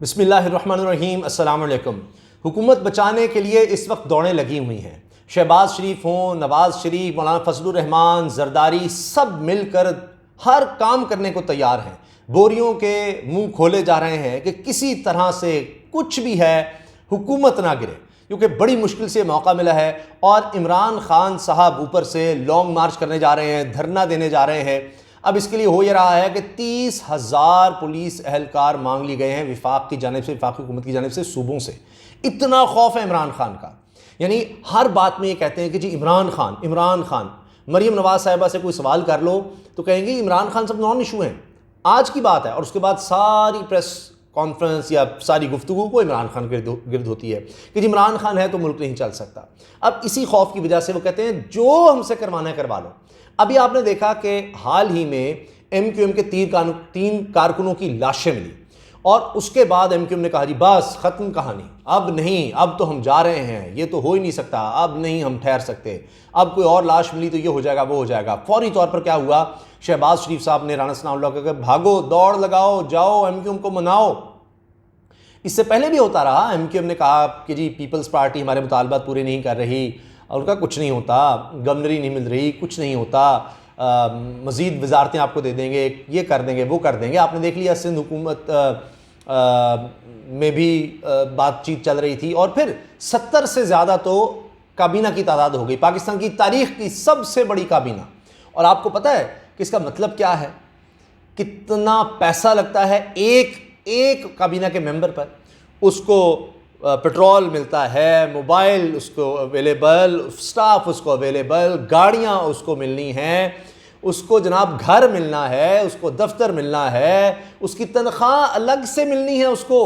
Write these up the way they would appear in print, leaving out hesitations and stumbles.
बिस्मिल्लाहिर्रहमानिर्रहीम अस्सलाम वालेकुम। हुकूमत बचाने के लिए इस वक्त दौड़ें लगी हुई हैं। शहबाज शरीफ हों, नवाज शरीफ, मौलाना फजलुर रहमान, जरदारी, सब मिलकर हर काम करने को तैयार हैं। बोरियों के मुंह खोले जा रहे हैं कि किसी तरह से कुछ भी है हुकूमत ना गिरे, क्योंकि बड़ी मुश्किल से मौका मिला है और इमरान खान साहब ऊपर से लॉन्ग मार्च करने जा रहे हैं, धरना देने जा रहे हैं। अब इसके लिए हो ये रहा है कि 30,000 पुलिस एहलकार मांग लिए गए हैं विफाक की जानिब से, विफाकी हुकूमत की जानिब से, सूबों से। इतना खौफ है इमरान खान का, यानी हर बात में ये कहते हैं कि जी इमरान खान, इमरान खान। मरीम नवाज साहिबा से कोई सवाल कर लो तो कहेंगे इमरान खान सब नॉन इशू हैं, आज की बात है। और उसके बाद सारी प्रेस कॉन्फ्रेंस या सारी गुफ्तगू को इमरान खान के गिर्द होती है कि जी इमरान खान है तो मुल्क नहीं चल सकता। अब इसी खौफ की वजह से वो कहते हैं जो हमसे करवाना है करवा लो। अभी आपने देखा कि हाल ही में MQM के 3 कारकुनों की लाशें मिली और उसके बाद MQM ने कहा जी बस ख़त्म कहानी, अब नहीं, अब तो हम जा रहे हैं, ये तो हो ही नहीं सकता, अब नहीं हम ठहर सकते, अब कोई और लाश मिली तो ये हो जाएगा वो हो जाएगा। फौरी तौर पर क्या हुआ, शहबाज शरीफ साहब ने राना सनाउल्लाह को कहा भागो, दौड़ लगाओ, जाओ MQM को मनाओ। इससे पहले भी होता रहा, MQM ने कहा कि जी पीपल्स पार्टी हमारे मुतालबात पूरे नहीं कर रही, और उनका कुछ नहीं होता, गवर्नरी नहीं मिल रही, कुछ नहीं होता, मज़ीद वजारतें आपको दे देंगे, ये कर देंगे वो कर देंगे। आपने देख लिया सिंध हुकूमत में भी बातचीत चल रही थी और फिर 70 से ज़्यादा तो काबीना की तादाद हो गई, पाकिस्तान की तारीख़ की सबसे बड़ी काबीना। और आपको पता है कि इसका मतलब क्या है, कितना पैसा लगता है एक काबीना के मेंबर पर। उसको पेट्रोल मिलता है, मोबाइल उसको अवेलेबल, स्टाफ उसको अवेलेबल, गाड़ियाँ उसको मिलनी हैं, उसको जनाब घर मिलना है, उसको दफ्तर मिलना है, उसकी तनख्वाह अलग से मिलनी है, उसको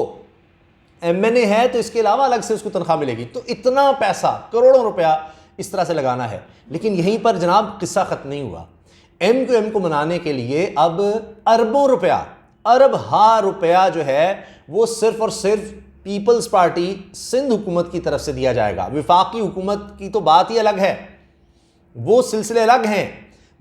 MNA है तो इसके अलावा अलग से उसको तनख्वाह मिलेगी। तो इतना पैसा, करोड़ों रुपया इस तरह से लगाना है। लेकिन यहीं पर जनाब किस्सा ख़त्म नहीं हुआ। MQM को मनाने के लिए अब अरबों रुपया, अरब हा रुपया जो है वो सिर्फ और सिर्फ पीपल्स पार्टी सिंध हुकूमत की तरफ से दिया जाएगा। विफाकी हुकूमत की तो बात ही अलग है, वो सिलसिले अलग हैं।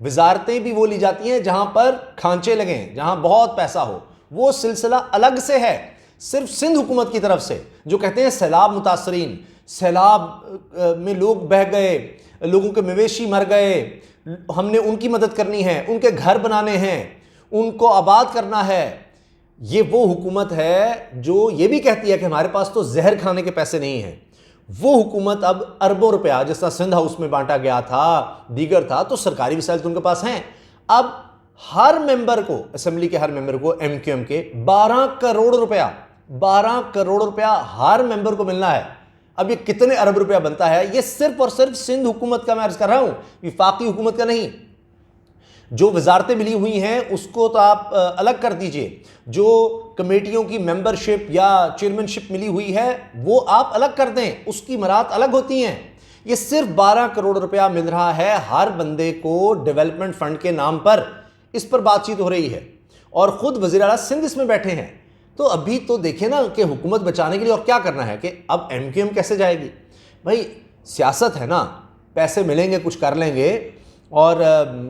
वजारतें भी वो ली जाती हैं जहां पर खांचे लगें, जहां बहुत पैसा हो, वो सिलसिला अलग से है। सिर्फ सिंध हुकूमत की तरफ से जो कहते हैं सैलाब मुतासरीन, सैलाब में लोग बह गए, लोगों के मवेशी मर गए, हमने उनकी मदद करनी है, उनके घर बनाने हैं, उनको आबाद करना है। ये वो हुकूमत है जो ये भी कहती है कि हमारे पास तो जहर खाने के पैसे नहीं हैं। वो हुकूमत अब अरबों रुपया, जिस तरह सिंध हाउस में बांटा गया था, दीगर था, तो सरकारी वसाइल तो उनके पास हैं। अब हर मेंबर को, असेंबली के हर मेंबर को MQM के 12 करोड़ रुपया, 12 करोड़ रुपया हर मेंबर को मिलना है। अब ये कितने अरब रुपया बनता है, ये सिर्फ और सिर्फ सिंध हुकूमत का मैं अर्ज कर रहा हूं, विफाकी हुकूमत का नहीं। जो वजारतें मिली हुई हैं उसको तो आप अलग कर दीजिए, जो कमेटियों की मेंबरशिप या चेयरमैनशिप मिली हुई है वो आप अलग कर दें, उसकी मरात अलग होती हैं। ये सिर्फ 12 करोड़ रुपया मिल रहा है हर बंदे को डेवलपमेंट फंड के नाम पर। इस पर बातचीत हो रही है और ख़ुद वज़ीर आला सिंध इसमें बैठे हैं। तो अभी तो देखें ना कि हुकूमत बचाने के लिए और क्या करना है कि अब MQM कैसे जाएगी। भाई सियासत है ना, पैसे मिलेंगे कुछ कर लेंगे। और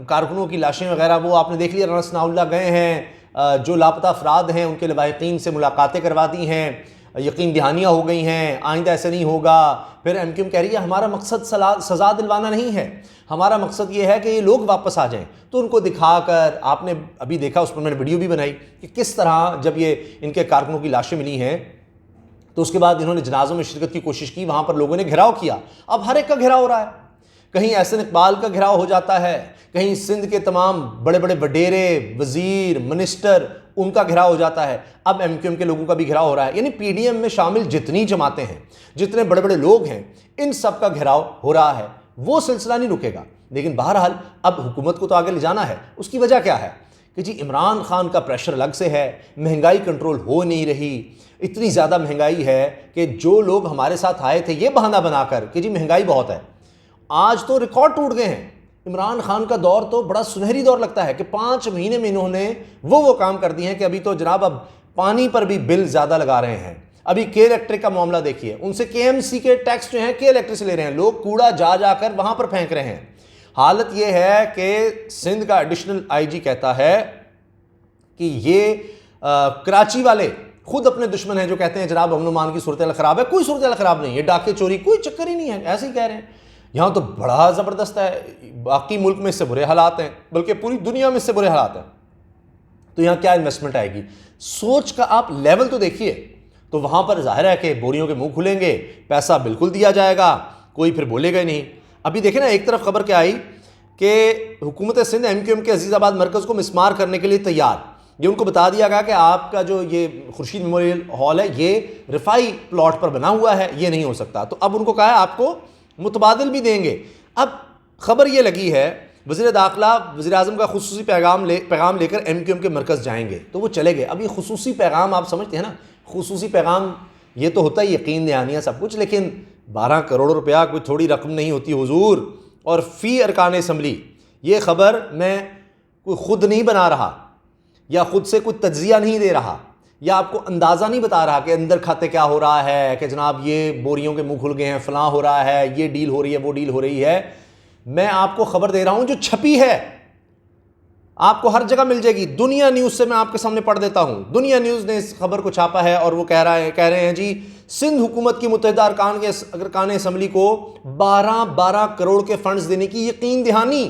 कारकुनों की लाशें वगैरह वो आपने देख लिया, राना सनाउल्लाह गए हैं, जो लापता अफराद हैं उनके लवाहिकीन से मुलाकातें करवा दी हैं, यकीन दहानियाँ हो गई हैं, आइंदा ऐसे नहीं होगा। फिर MQM कह रही है हमारा मकसद सज़ा दिलवाना नहीं है, हमारा मकसद ये है कि ये लोग वापस आ जाएं। तो उनको दिखाकर, आपने अभी देखा, उस पर मैंने वीडियो भी बनाई कि किस तरह जब ये इनके कारकुनों की लाशें मिली हैं तो उसके बाद इन्होंने जनाजों में शिरकत की कोशिश की, वहाँ पर लोगों ने घेराव किया। अब हर एक का घेराव हो रहा है, कहीं एहसन इकबाल का घेराव हो जाता है, कहीं सिंध के तमाम बड़े बड़े वडेरे, वजीर, मिनिस्टर, उनका घेराव हो जाता है। अब MQM के लोगों का भी घेराव हो रहा है। यानी PDM में शामिल जितनी जमातें हैं, जितने बड़े बड़े लोग हैं, इन सब का घेराव हो रहा है। वो सिलसिला नहीं रुकेगा। लेकिन बहरहाल अब हुकूमत को तो आगे ले जाना है। उसकी वजह क्या है कि जी इमरान खान का प्रेशर अलग से है, महंगाई कंट्रोल हो नहीं रही, इतनी ज़्यादा महंगाई है कि जो लोग हमारे साथ आए थे ये बहाना बनाकर कि जी महंगाई बहुत है, आज तो रिकॉर्ड टूट गए हैं। इमरान खान का दौर तो बड़ा सुनहरी दौर लगता है कि 5 महीने में इन्होंने वो काम कर दिए हैं कि अभी तो जनाब अब पानी पर भी बिल ज़्यादा लगा रहे हैं। अभी के इलेक्ट्रिक का मामला देखिए, उनसे KMC के टैक्स जो हैं के इलेक्ट्रिक से ले रहे हैं, लोग कूड़ा जा जाकर वहाँ पर फेंक रहे हैं। हालत ये है कि सिंध का एडिशनल IG कहता है कि ये कराची वाले खुद अपने दुश्मन हैं जो कहते हैं जनाब अमन अमान की सूरत ख़राब है। कोई सूरत ख़राब नहीं है, डाके चोरी कोई चक्कर ही नहीं है, ऐसे ही कह रहे हैं। यहाँ तो बड़ा ज़बरदस्त है, बाकी मुल्क में इससे बुरे हालात हैं, बल्कि पूरी दुनिया में इससे बुरे हालात हैं। तो यहाँ क्या इन्वेस्टमेंट आएगी? सोच का आप लेवल तो देखिए। तो वहाँ पर जाहिर है कि बोरियों के मुंह खुलेंगे, पैसा बिल्कुल दिया जाएगा, कोई फिर बोलेगा ही नहीं। अभी देखें ना, एक तरफ खबर क्या आई कि हुकूमत सिंध MQM के अजीज़ाबाद मरकज़ को मिसमार करने के लिए तैयार। ये उनको बता दिया गया कि आपका जो ये खुर्शीद मेमोरियल हॉल है ये रिफाई प्लॉट पर बना हुआ है, ये नहीं हो सकता। तो अब उनको कहा है आपको मुतबादिल भी देंगे। अब खबर ये लगी है वज़ीर दाखिला वज़ीर आज़म का खुसूसी पैगाम लेकर MQM के मरकज़ जाएंगे, तो वो चले गए। अब ये खुसूसी पैगाम आप समझते हैं ना, खुसूसी पैगाम ये तो होता है यकीन दहानिया सब कुछ, लेकिन 12 करोड़ रुपया कोई थोड़ी रकम नहीं होती हुजूर। और फ़ी अरकान असम्बली, ये ख़बर मैं कोई ख़ुद नहीं बना रहा या ख़ुद से कोई तज्ज़िया नहीं दे रहा या आपको अंदाज़ा नहीं बता रहा कि अंदर खाते क्या हो रहा है, कि जनाब ये बोरियों के मुंह खुल गए हैं, फ़लाँ हो रहा है, ये डील हो रही है, वो डील हो रही है। मैं आपको ख़बर दे रहा हूँ जो छपी है, आपको हर जगह मिल जाएगी। दुनिया न्यूज़ से मैं आपके सामने पढ़ देता हूँ। दुनिया न्यूज़ ने इस खबर को छापा है और वो कह रहे हैं जी सिंध हुकूमत की मुत्तहिदा अरकान असम्बली को 12 करोड़ के फंड्स देने की यकीन दहानी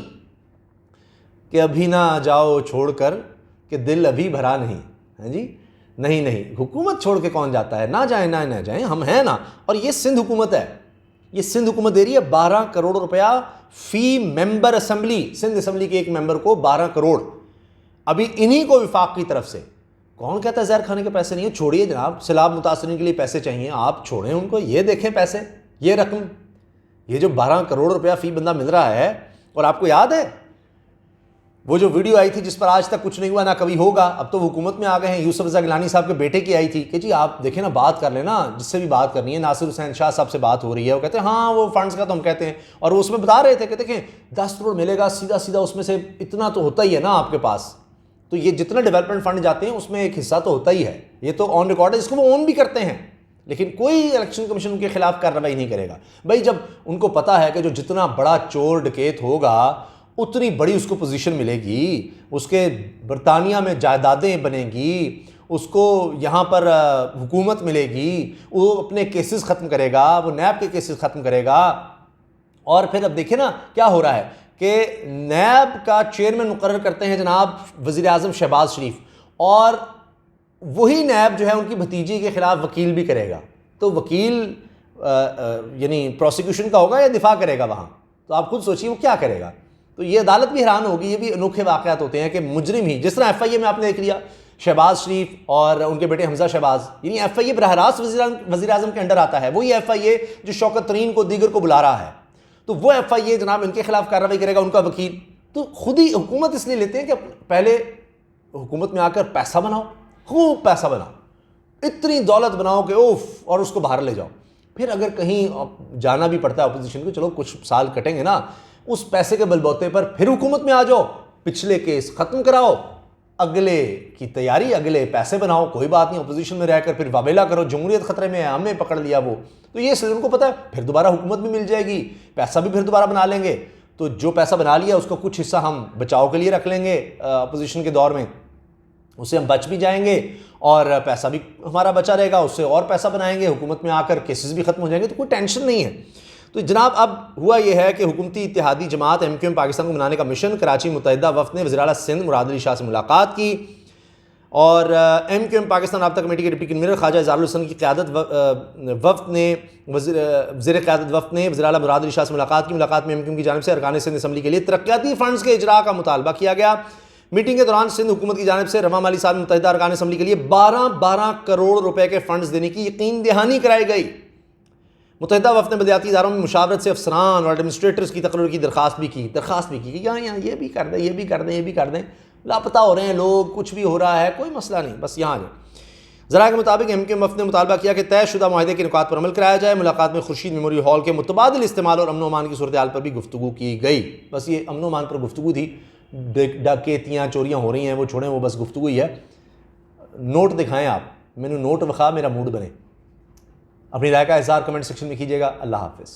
कि अभी ना जाओ छोड़कर कि दिल अभी भरा नहीं है जी। नहीं, हुकूमत छोड़ के कौन जाता है? ना जाए, हम हैं ना। और ये सिंध हुकूमत है, ये सिंध हुकूमत दे रही है 12 करोड़ रुपया फी मेंबर असम्बली। सिंध असम्बली के एक मेंबर को 12 करोड़। अभी इन्हीं को विफाक की तरफ से। कौन कहता है जहर खाने के पैसे नहीं है? छोड़िए जनाब, सैलाब मुतासरीन के लिए पैसे चाहिए, आप छोड़ें उनको। ये देखें पैसे, ये रकम, ये जो 12 करोड़ रुपया फी बंदा मिल रहा है। और आपको याद है वो जो वीडियो आई थी जिस पर आज तक कुछ नहीं हुआ ना कभी होगा, अब तो हुकूमत में आ गए हैं, यूसुफ रज़ा गिलानी साहब के बेटे की आई थी कि जी आप देखें ना, बात कर लेना, जिससे भी बात करनी है। नासिर हुसैन शाह साहब से बात हो रही है, वो कहते हैं हाँ वो फंड्स का तो हम कहते हैं। और वो उसमें बता रहे थे कि देखें 10 करोड़ मिलेगा सीधा उसमें से, इतना तो होता ही है ना आपके पास। तो ये जितना डेवलपमेंट फंड जाते हैं उसमें एक हिस्सा तो होता ही है, ये तो ऑन रिकॉर्ड है, इसको वो ऑन भी करते हैं। लेकिन कोई इलेक्शन कमीशन उनके खिलाफ कार्रवाई नहीं करेगा। भाई जब उनको पता है कि जो जितना बड़ा चोर डकैत होगा उतनी बड़ी उसको पोजीशन मिलेगी, उसके बरतानिया में जायदादें बनेंगी, उसको यहाँ पर हुकूमत मिलेगी, वो अपने केसेस ख़त्म करेगा, वो नैब के केसेस ख़त्म करेगा। और फिर अब देखिए ना क्या हो रहा है कि नैब का चेयरमैन मुकर्रर करते हैं जनाब वज़ीर आज़म शहबाज शरीफ, और वही नैब जो है उनकी भतीजी के ख़िलाफ़ वकील भी करेगा। तो वकील यानी प्रोसिक्यूशन का होगा या दिफा करेगा वहाँ, तो आप खुद सोचिए वो क्या करेगा। तो ये अदालत भी हैरान होगी। ये भी अनोखे वाक़यात होते हैं कि मुजरिम ही, जिस तरह FIA में आपने देख लिया शहबाज शरीफ और उनके बेटे हमजा शहबाज, यानी FIA बरह रास्त वज़ीर आज़म के अंडर आता है। वही FIA जो शौकत तरीन को दीगर को बुला रहा है, तो वो FIA जनाब इनके खिलाफ कार्रवाई करेगा, उनका वकील। तो खुद ही हुकूमत इसलिए लेते हैं कि पहले हुकूमत में आकर पैसा बनाओ, खूब पैसा बनाओ, इतनी दौलत बनाओ कि उफ, और उसको बाहर ले जाओ। फिर अगर कहीं जाना भी पड़ता है अपोजिशन को, चलो कुछ साल कटेंगे ना, उस पैसे के बलबूते पर फिर हुकूमत में आ जाओ, पिछले केस खत्म कराओ, अगले की तैयारी, अगले पैसे बनाओ, कोई बात नहीं। अपोजिशन में रहकर फिर वाबेला करो, जमहूरियत खतरे में है, हमें पकड़ लिया वो। तो ये इसलिए उनको पता है फिर दोबारा हुकूमत भी मिल जाएगी, पैसा भी फिर दोबारा बना लेंगे। तो जो पैसा बना लिया उसका कुछ हिस्सा हम बचाव के लिए रख लेंगे अपोजिशन के दौर में, उससे हम बच भी जाएंगे और पैसा भी हमारा बचा रहेगा, उससे और पैसा बनाएंगे, हुकूमत में आकर केसेस भी खत्म हो जाएंगे, तो कोई टेंशन नहीं है। तो जनाब अब हुआ यह है कि हुकूमती इत्तेहादी जमात MQM पाकिस्तान को मनाने का मिशन, कराची मुत्तहिदा वफ़द ने वज़ीर आला सिंध मुराद अली शाह से मुलाकात की। और MQM पाकिस्तान राब्ता कमेटी के डिप्टी कन्वीनर ख्वाजा इज़हारुल हसन की क़यादत वफ़द ने वज़ीर क़यादत वफ़द ने वज़ीर आला मुराद अली शाह से मुलाकात की। मुलाकात में MQM की जानिब से अरकान सिंध असम्बली के लिए तरक्याती फ़ंड्स के इजरा का मुतालबा किया गया। मीटिंग के दौरान सिंध हुकूमत की जानिब से रवा माली साल मुत्तहिदा अरकान असम्बली के लिए 12 करोड़ रुपए के फ़ंड्स देने की यकीन दहानी कराई गई। मुत्तहिदा वफ़द ने बलदियाती इदारों में मुशावरत से अफसरान और एडमिनिस्ट्रेटर्स की तकरीर की दरख्वास्त भी की कि यहाँ ये भी कर दें, ये भी कर दें, लापता हो रहे हैं लोग, कुछ भी हो रहा है, कोई मसला नहीं, बस यहाँ जाए। ज़रा के मुताबिक MQM वफ़द ने मुतालबा किया कि तयशुदा माहिदे के नुकात पर अमल कराया जाए। मुलाकात में खुर्शीद मेमोरियल हॉल के मुतबादिल इस्तेमाल और अमन अमान की सूरत हाल पर भी गुफ्तगू की गई। बस ये अमन अमान पर गुफ्तगू थी, डकैतियाँ चोरियाँ हो रही हैं वो छोड़ें, वो बस गुफ्तगू ही है। नोट दिखाएँ आप, मैंने नोट विखा, मेरा मूड बने। अपनी राय का इज़हार कमेंट सेक्शन में कीजिएगा। अल्लाह हाफ़िज़।